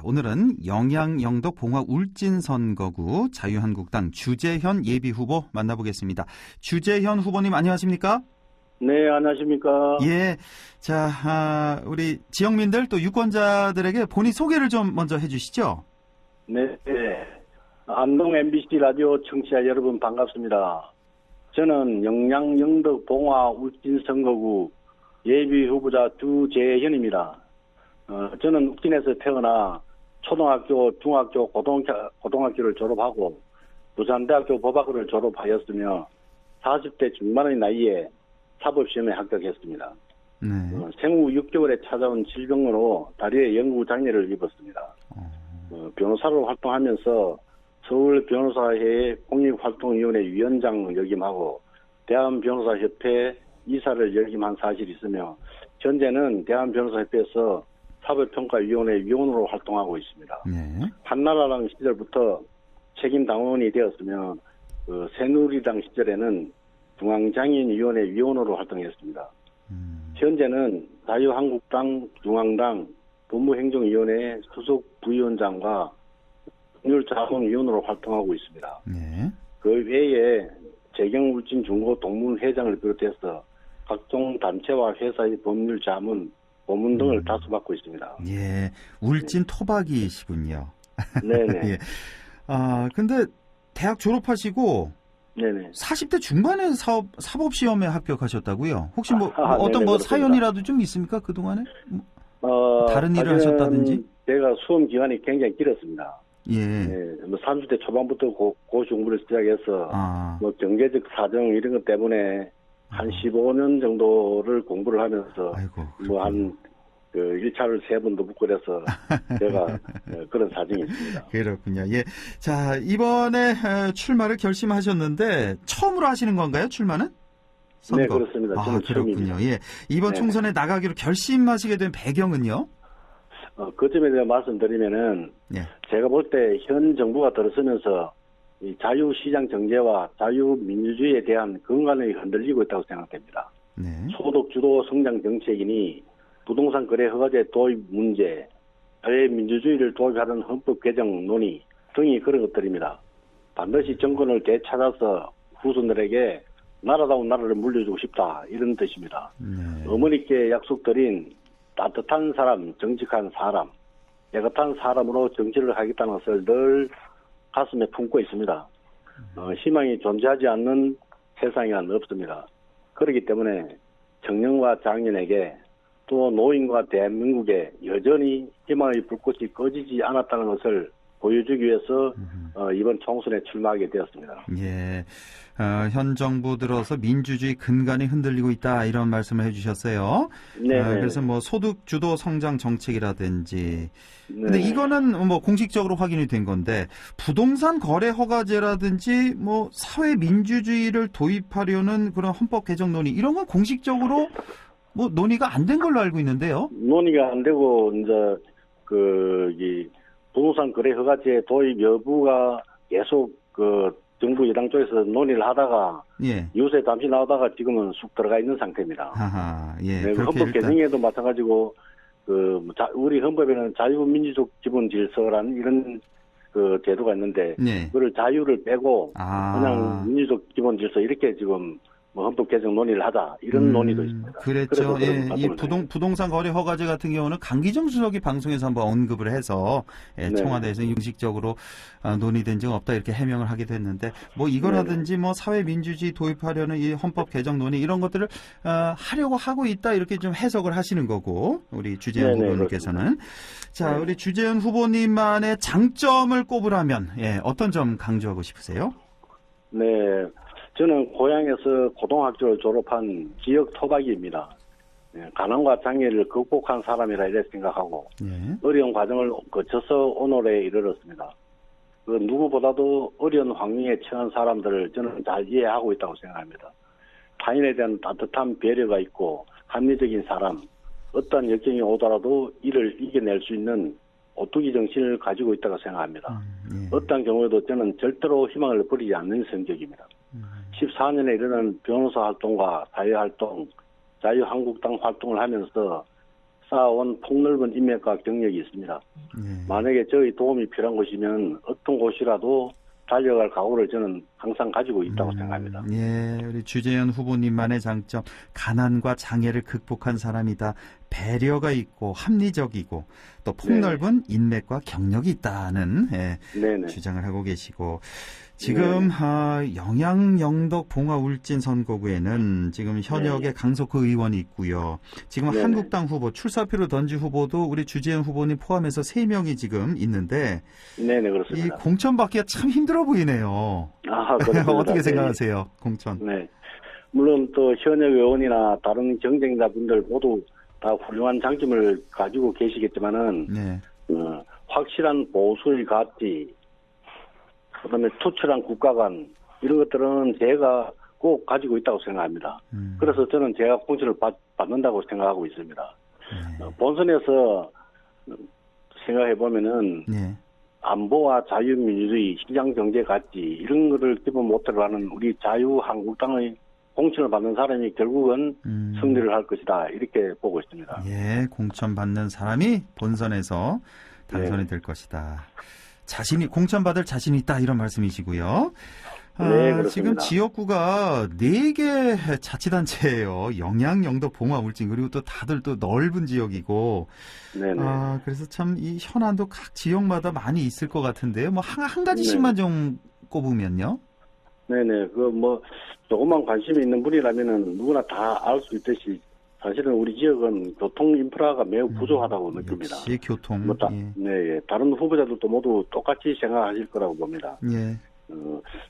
오늘은 영양 영덕 봉화 울진 선거구 자유한국당 주재현 예비후보 만나보겠습니다. 주재현 후보님 안녕하십니까? 네, 안녕하십니까? 예, 자, 우리 지역민들 또 유권자들에게 본인 소개를 좀 먼저 해주시죠. 네, 안동 MBC 라디오 청취자 여러분 반갑습니다. 저는 영양 영덕 봉화 울진 선거구 예비후보자 주재현입니다. 저는 울진에서 태어나 초등학교, 중학교, 고등학교를 졸업하고 부산대학교 법학을 졸업하였으며 40대 중반의 나이에 사법시험에 합격했습니다. 네. 생후 6개월에 찾아온 질병으로 다리에 영구 장애를 입었습니다. 변호사로 활동하면서 서울 변호사회 공익활동위원회 위원장 역임하고 대한변호사협회 이사를 역임한 사실이 있으며 현재는 대한변호사협회에서 사법평가위원회 위원으로 활동하고 있습니다. 네. 한나라당 시절부터 책임당원이 되었으며 새누리당 시절에는 중앙장애인위원회 위원으로 활동했습니다. 현재는 자유한국당 중앙당 법무행정위원회 수석 부위원장과 법률자문위원으로 활동하고 있습니다. 네. 그 외에 재경울진중고 동문회장을 비롯해서 각종 단체와 회사의 법률자문, 고문 등을 다수받고 있습니다. 예, 울진 토박이시군요. 네네. 예. 근데 대학 졸업하시고 네네. 40대 중반에 사법시험에 합격하셨다고요? 혹시 어떤 네네, 뭐 그렇습니다. 사연이라도 좀 있습니까? 그동안에? 다른 일을 하셨다든지? 제가 수험 기간이 굉장히 길었습니다. 예. 네, 30대 초반부터 고시 공부를 시작해서 경제적 사정 이런 것 때문에 한 15년 정도를 공부를 하면서 한 1차를 3번도 붙고 그래서 제가 그런 사정이 있습니다. 그렇군요. 예. 자, 이번에 출마를 결심하셨는데 처음으로 하시는 건가요? 출마는? 선거. 네, 그렇습니다. 저는 그렇군요. 처음입니다. 예. 이번 네. 총선에 나가기로 결심하시게 된 배경은요? 그 점에 대해 말씀드리면은 예. 제가 볼 때 현 정부가 들어서면서 이 자유시장 정제와 자유민주주의에 대한 근간이 흔들리고 있다고 생각됩니다. 네. 소득주도 성장 정책이니 부동산 거래 허가제 도입 문제, 사회민주주의를 도입하는 헌법 개정 논의 등이 그런 것들입니다. 반드시 정권을 되찾아서 후손들에게 나라다운 나라를 물려주고 싶다 이런 뜻입니다. 네. 어머니께 약속드린 따뜻한 사람, 정직한 사람, 깨끗한 사람으로 정치를 하겠다는 것을 늘 가슴에 품고 있습니다. 희망이 존재하지 않는 세상에는 없습니다. 그렇기 때문에 청년과 장년에게 또 노인과 대한민국에 여전히 희망의 불꽃이 꺼지지 않았다는 것을 보여주기 위해서 이번 총선에 출마하게 되었습니다. 예. 현 정부 들어서 민주주의 근간이 흔들리고 있다 이런 말씀을 해주셨어요. 네. 그래서 뭐 소득 주도 성장 정책이라든지. 근데 이거는 뭐 공식적으로 확인이 된 건데 부동산 거래 허가제라든지 뭐 사회 민주주의를 도입하려는 그런 헌법 개정 논의 이런 건 공식적으로 뭐 논의가 안 된 걸로 알고 있는데요. 논의가 안 되고 이제 이 부동산 거래 허가제 도입 여부가 계속 정부 여당 쪽에서 논의를 하다가 예. 요새 잠시 나오다가 지금은 쑥 들어가 있는 상태입니다. 하하, 예. 네, 헌법 개정에도 마찬가지고 우리 헌법에는 자유민주적 기본 질서라는 이런 제도가 있는데 그걸 자유를 빼고 그냥 민주적 기본 질서 이렇게 지금 헌법 개정 논의를 하자 이런 논의도 있습니다. 그랬죠. 예, 이 부동산 거래 허가제 같은 경우는 강기정 수석이 방송에서 한번 언급을 해서 청와대에서 공식적으로 논의된 적 없다 이렇게 해명을 하게 됐는데 뭐 이거라든지 뭐 사회 민주주의 도입하려는 이 헌법 개정 논의 이런 것들을 하려고 하고 있다 이렇게 좀 해석을 하시는 거고 우리 주재현 후보님께서는 자 우리 주재현 후보님만의 장점을 꼽으라면 어떤 점 강조하고 싶으세요? 네. 저는 고향에서 고등학교를 졸업한 지역 토박이입니다. 가난과 장애를 극복한 사람이라 이렇게 생각하고 어려운 과정을 거쳐서 오늘에 이르렀습니다. 누구보다도 어려운 환경에 처한 사람들을 저는 잘 이해하고 있다고 생각합니다. 타인에 대한 따뜻한 배려가 있고 합리적인 사람, 어떤 역경이 오더라도 이를 이겨낼 수 있는 오뚜기 정신을 가지고 있다고 생각합니다. 어떤 경우에도 저는 절대로 희망을 버리지 않는 성격입니다. 14년에 이르는 변호사 활동과 사회활동, 자유한국당 활동을 하면서 쌓아온 폭넓은 인맥과 경력이 있습니다. 만약에 저희 도움이 필요한 곳이면 어떤 곳이라도 달려갈 각오를 저는 항상 가지고 있다고 생각합니다. 예, 우리 주재현 후보님만의 장점, 가난과 장애를 극복한 사람이다. 배려가 있고 합리적이고 또 폭넓은 인맥과 경력이 있다는 주장을 하고 계시고 지금 영양, 영덕, 봉화, 울진 선거구에는 지금 현역의 강석호 의원이 있고요. 지금 한국당 후보, 출사표로 던지 후보도 우리 주재현 후보님 포함해서 3명이 지금 있는데 네네, 그렇습니다. 이 공천 받기가 참 힘들어 보이네요. 그렇습니다. 어떻게 생각하세요? 공천. 네. 물론 또 현역 의원이나 다른 경쟁자분들 모두 다 훌륭한 장점을 가지고 계시겠지만은 확실한 보수의 가치, 그다음에 투철한 국가관 이런 것들은 제가 꼭 가지고 있다고 생각합니다. 그래서 저는 제가 공천을 받는다고 생각하고 있습니다. 본선에서 생각해 보면은 안보와 자유민주주의, 시장경제 가치 이런 거를 기본 모토로 하는 우리 자유한국당의 공천을 받는 사람이 결국은 승리를 할 것이다 이렇게 보고 있습니다. 예, 공천 받는 사람이 본선에서 당선이 될 것이다. 공천 받을 자신이 있다 이런 말씀이시고요. 그렇습니다. 지금 지역구가 4개 자치단체예요. 영양, 영덕, 봉화, 울진 그리고 또 다들 또 넓은 지역이고. 그래서 참 이 현안도 각 지역마다 많이 있을 것 같은데요. 뭐 한 가지씩만 좀 꼽으면요. 네네. 조금만 관심이 있는 분이라면은 누구나 다 알 수 있듯이 사실은 우리 지역은 교통 인프라가 매우 부족하다고 느낍니다. 역시 교통. 다른 후보자들도 모두 똑같이 생각하실 거라고 봅니다.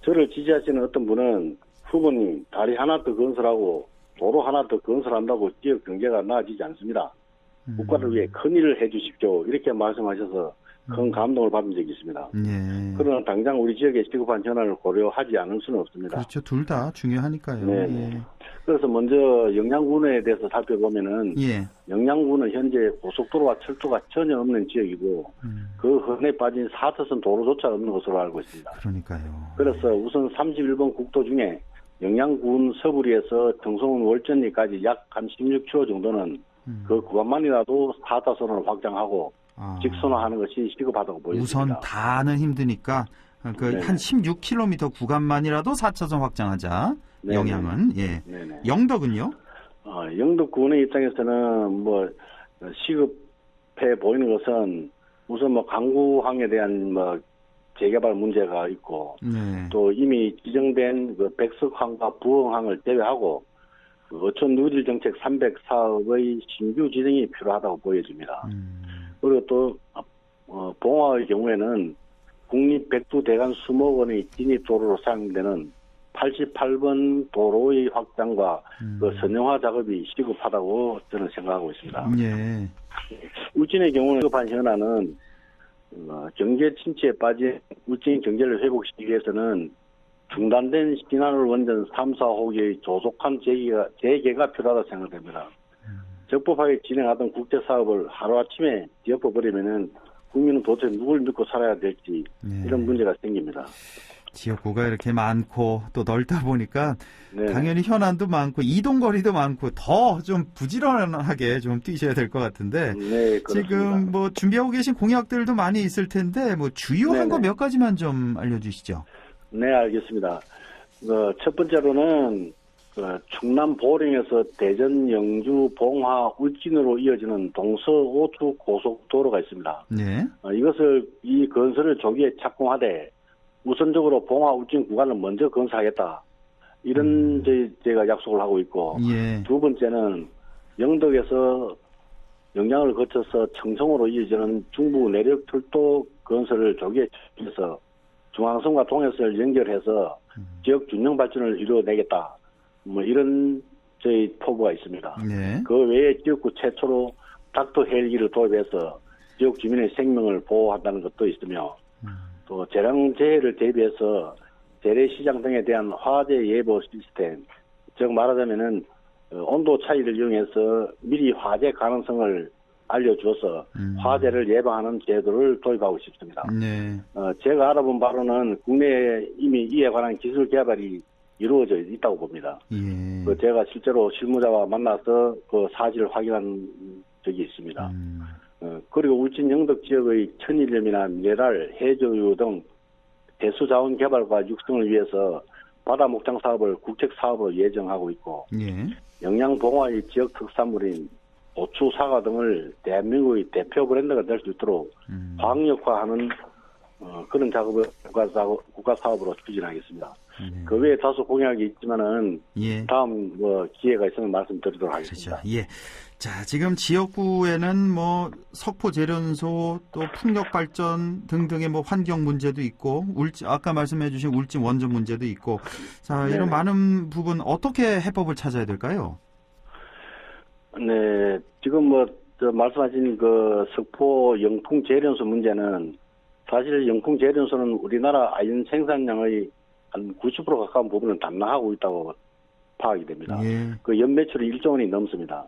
저를 지지하시는 어떤 분은 후보님 다리 하나 더 건설하고 도로 하나 더 건설한다고 지역 경제가 나아지지 않습니다. 국가를 위해 큰 일을 해주십시오. 이렇게 말씀하셔서 큰 감동을 받은 적이 있습니다. 그러나 당장 우리 지역의 시급한 현안을 고려하지 않을 수는 없습니다. 그렇죠. 둘 다 중요하니까요. 그래서 먼저 영양군에 대해서 살펴보면은 영양군은 현재 고속도로와 철도가 전혀 없는 지역이고 그 헌에 빠진 4차선 도로조차 없는 것으로 알고 있습니다. 그러니까요. 그래서 우선 31번 국도 중에 영양군 서부리에서 정성원 월전리까지 약 한 16km 정도는 그 구간만이라도 4차선으로 확장하고 직선화하는 것이 시급하다고 보입니다. 우선 다는 힘드니까 한 16km 구간만이라도 4차선 확장하자. 영양은 영덕은요? 영덕군의 입장에서는 시급해 보이는 것은 우선 강구항에 대한 재개발 문제가 있고 또 이미 지정된 백석항과 부엉항을 제외하고 어촌 누질 정책 300사업의 신규 지정이 필요하다고 보여집니다. 그리고 또 봉화의 경우에는 국립 백두대간 수목원의 진입도로로 사용되는 88번 도로의 확장과 선형화 작업이 시급하다고 저는 생각하고 있습니다. 울진의 경우는 시급한 현안은 경제 침체에 빠진 울진 경제를 회복시키기 위해서는 중단된 신한울 원전 3, 4호기의 조속한 재개가 필요하다고 생각됩니다. 적법하게 진행하던 국제사업을 하루아침에 뒤엎어버리면은 국민은 도대체 누굴 믿고 살아야 될지 이런 문제가 생깁니다. 지역구가 이렇게 많고 또 넓다 보니까 당연히 현안도 많고 이동거리도 많고 더 좀 부지런하게 좀 뛰셔야 될 것 같은데 지금 준비하고 계신 공약들도 많이 있을 텐데 주요한 거 몇 가지만 좀 알려주시죠. 네, 알겠습니다. 첫 번째로는 충남 보령에서 대전, 영주, 봉화, 울진으로 이어지는 동서-오추 고속도로가 있습니다. 이 건설을 조기에 착공하되 우선적으로 봉화, 울진 구간을 먼저 건설하겠다. 이런 제가 약속을 하고 있고 두 번째는 영덕에서 영양을 거쳐서 청송으로 이어지는 중부 내륙 철도 건설을 조기에 해서 중앙선과 동해선을 연결해서 지역 균형 발전을 이루어내겠다. 이런 저희 포부가 있습니다. 그 외에 지역구 최초로 닥터 헬기를 도입해서 지역 주민의 생명을 보호한다는 것도 있으며 또 재량재해를 대비해서 재래시장 등에 대한 화재 예보 시스템, 즉 말하자면은 온도 차이를 이용해서 미리 화재 가능성을 알려줘서 화재를 예방하는 제도를 도입하고 싶습니다. 제가 알아본 바로는 국내에 이미 이에 관한 기술 개발이 이루어져 있다고 봅니다. 제가 실제로 실무자와 만나서 그 사실을 확인한 적이 있습니다. 그리고 울진 영덕 지역의 천일염이나 미네랄, 해저유 등 대수자원 개발과 육성을 위해서 바다 목장 사업을 국책 사업으로 예정하고 있고 예. 영양 봉화의 지역 특산물인 고추, 사과 등을 대한민국의 대표 브랜드가 될 수 있도록 광역화하는 그런 작업을 국가 사업으로 추진하겠습니다. 그 외에 다소 공약이 있지만은 예. 다음 기회가 있으면 말씀드리도록 하겠습니다. 그렇죠. 예. 자, 지금 지역구에는 뭐 석포 재련소 또 풍력 발전 등등의 뭐 환경 문제도 있고 아까 말씀해 주신 울진 원전 문제도 있고 자, 이런 많은 부분 어떻게 해법을 찾아야 될까요? 네, 지금 말씀하신 그 석포 영풍 재련소 문제는 사실 영풍 재련소는 우리나라 아연 생산량의 한 90% 가까운 부분을 담당하고 있다고 파악이 됩니다. 예. 그 연매출이 1조 원이 넘습니다.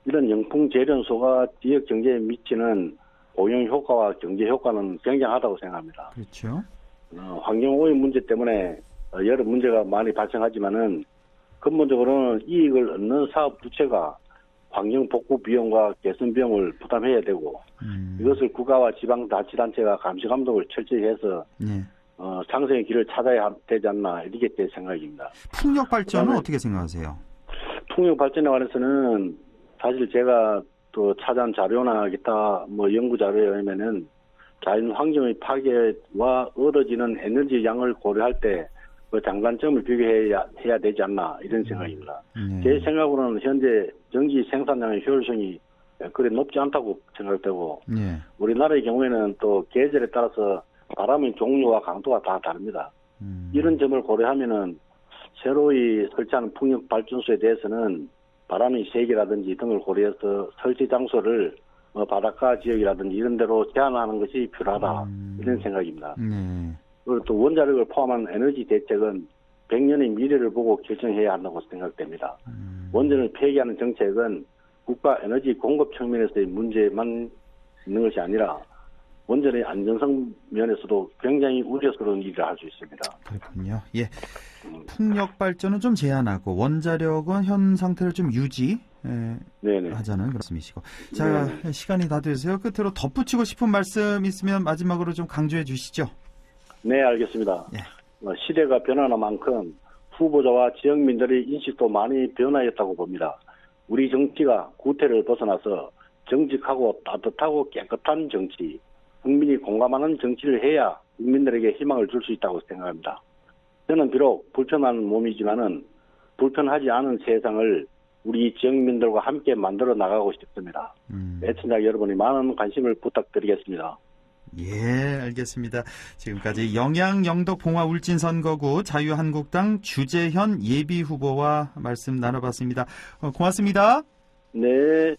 이런 영풍 재련소가 지역 경제에 미치는 고용 효과와 경제 효과는 굉장하다고 생각합니다. 그렇죠. 환경 오염 문제 때문에 여러 문제가 많이 발생하지만은 근본적으로는 이익을 얻는 사업 주체가 환경 복구 비용과 개선 비용을 부담해야 되고 이것을 국가와 지방자치단체가 감시 감독을 철저히 해서 예. 상생의 길을 찾아야 되지 않나 이렇게 제 생각입니다. 풍력 발전은 어떻게 생각하세요? 풍력 발전에 관해서는 사실 제가 또 찾아온 자료나 기타 연구 자료에 의하면은 자연 환경의 파괴와 얻어지는 에너지 양을 고려할 때 그 장단점을 비교해야 되지 않나 이런 생각입니다. 제 생각으로는 현재 전기 생산량의 효율성이 그리 높지 않다고 생각되고 우리나라의 경우에는 또 계절에 따라서 바람의 종류와 강도가 다 다릅니다. 이런 점을 고려하면은 새로이 설치하는 풍력 발전소에 대해서는 바람의 세기라든지 등을 고려해서 설치 장소를 바닷가 지역이라든지 이런 데로 제한하는 것이 필요하다 이런 생각입니다. 그리고 또 원자력을 포함한 에너지 대책은 100년의 미래를 보고 결정해야 한다고 생각됩니다. 원전을 폐기하는 정책은 국가 에너지 공급 측면에서의 문제만 있는 것이 아니라 원전의 안전성 면에서도 굉장히 우려스러운 일을 할 수 있습니다. 그렇군요. 예. 풍력 발전은 좀 제한하고 원자력은 현 상태를 좀 유지 하자는 그런 말씀이시고. 자, 시간이 다 돼서요. 끝으로 덧붙이고 싶은 말씀 있으면 마지막으로 좀 강조해 주시죠. 네, 알겠습니다. 시대가 변하는 만큼 후보자와 지역민들의 인식도 많이 변화했다고 봅니다. 우리 정치가 구태를 벗어나서 정직하고 따뜻하고 깨끗한 정치, 국민이 공감하는 정치를 해야 국민들에게 희망을 줄 수 있다고 생각합니다. 저는 비록 불편한 몸이지만은 불편하지 않은 세상을 우리 지역민들과 함께 만들어 나가고 싶습니다. 애청자 여러분이 많은 관심을 부탁드리겠습니다. 예, 알겠습니다. 지금까지 영양 영덕 봉화 울진 선거구 자유한국당 주재현 예비후보와 말씀 나눠봤습니다. 고맙습니다. 네.